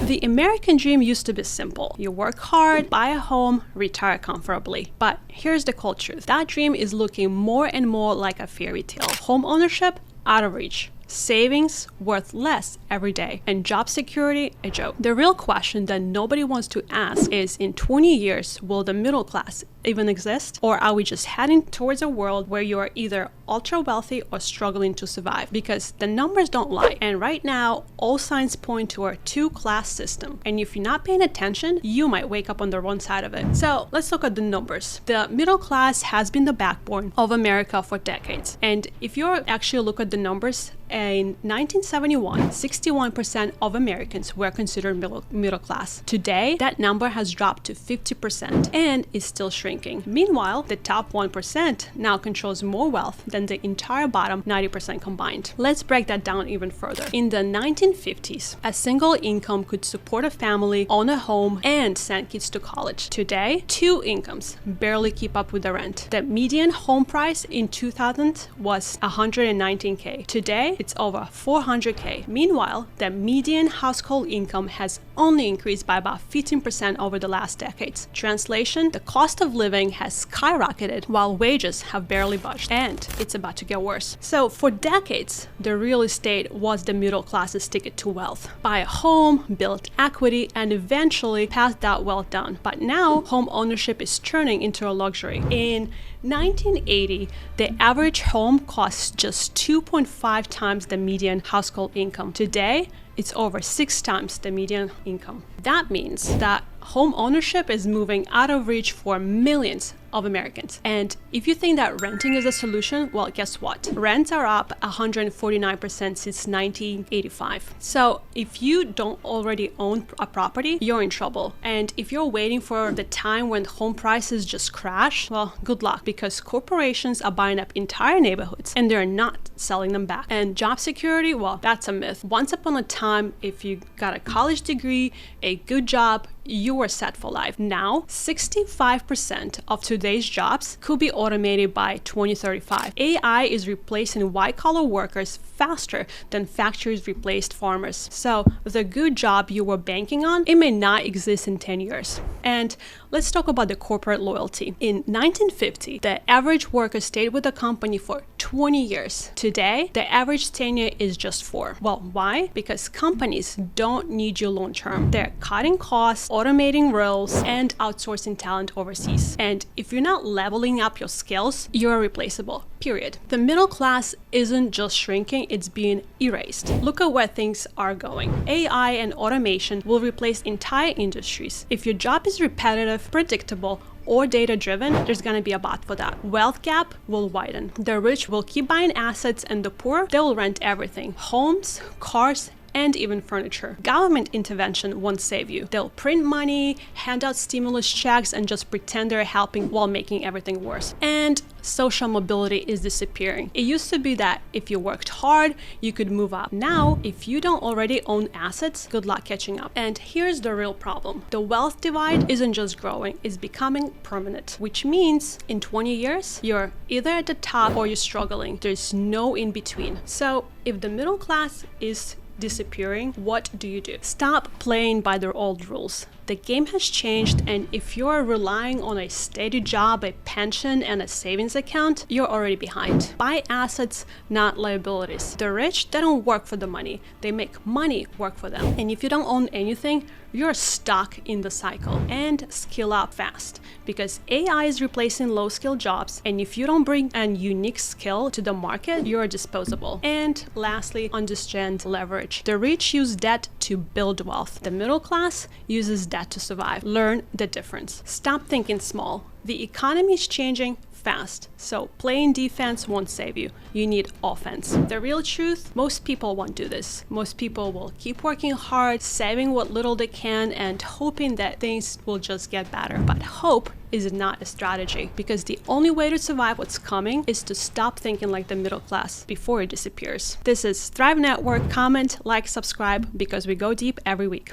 The American dream used to be simple. You work hard, buy a home, retire comfortably. But here's the cold truth. That dream is looking more and more like a fairy tale. Home ownership, out of reach. Savings worth less every day, and job security a joke. The real question that nobody wants to ask is, in 20 years, will the middle class even exist? Or are we just heading towards a world where you are either ultra wealthy or struggling to survive? Because the numbers don't lie. And right now, all signs point to a two-class system. And if you're not paying attention, you might wake up on the wrong side of it. So let's look at the numbers. The middle class has been the backbone of America for decades. And if you actually look at the numbers, in 1971, 61% of Americans were considered middle class. Today, that number has dropped to 50% and is still shrinking. Meanwhile, the top 1% now controls more wealth than the entire bottom 90% combined. Let's break that down even further. In the 1950s, a single income could support a family, own a home, and send kids to college. Today, two incomes barely keep up with the rent. The median home price in 2000 was $119K. Today, it's over $400K. Meanwhile, the median household income has only increased by about 15% over the last decades. Translation, the cost of living has skyrocketed while wages have barely budged, and it's about to get worse. So for decades, the real estate was the middle class's ticket to wealth. Buy a home, build equity, and eventually pass that wealth down. But now, home ownership is turning into a luxury. In 1980, the average home costs just 2.5 times the median household income. Today, it's over 6 times the median income. That means that home ownership is moving out of reach for millions of Americans. And if you think that renting is a solution, well, guess what? Rents are up 149% since 1985. So if you don't already own a property, you're in trouble. And if you're waiting for the time when home prices just crash, well, good luck, because corporations are buying up entire neighborhoods and they're not selling them back. And job security, well, that's a myth. Once upon a time, if you got a college degree, a good job, you were set for life. Now, 65% of today's jobs could be automated by 2035. AI is replacing white-collar workers faster than factories replaced farmers. So the good job you were banking on, it may not exist in 10 years. And let's talk about the corporate loyalty. In 1950, the average worker stayed with the company for 20 years. Today, the average tenure is just 4. Well, why? Because companies don't need you long-term. They're cutting costs, automating roles, and outsourcing talent overseas. And if you're not leveling up your skills, you're replaceable, period. The middle class isn't just shrinking, it's being erased. Look at where things are going. AI and automation will replace entire industries. If your job is repetitive, predictable, or data-driven, there's gonna be a bot for that. Wealth gap will widen. The rich will keep buying assets, and the poor, they will rent everything. Homes, cars, and even furniture. Government intervention won't save you. They'll print money, hand out stimulus checks, and just pretend they're helping while making everything worse. And social mobility is disappearing. It used to be that if you worked hard, you could move up. Now, if you don't already own assets, good luck catching up. And here's the real problem. The wealth divide isn't just growing, it's becoming permanent, which means in 20 years, you're either at the top or you're struggling. There's no in between. So if the middle class is disappearing, what do you do? Stop playing by their old rules. The game has changed, and if you're relying on a steady job, a pension, and a savings account, you're already behind. Buy assets, not liabilities. The rich, they don't work for the money. They make money work for them. And if you don't own anything, you're stuck in the cycle. And skill up fast, because AI is replacing low-skill jobs, and if you don't bring a unique skill to the market, you're disposable. And lastly, understand leverage. The rich use debt to build wealth. The middle class uses debt to survive. Learn the difference. Stop thinking small. The economy is changing fast, so playing defense won't save you. You need offense. The real truth, most people won't do this. Most people will keep working hard, saving what little they can, and hoping that things will just get better. But hope is not a strategy, because the only way to survive what's coming is to stop thinking like the middle class before it disappears. This is Thrive Network. Comment, like, subscribe, because we go deep every week.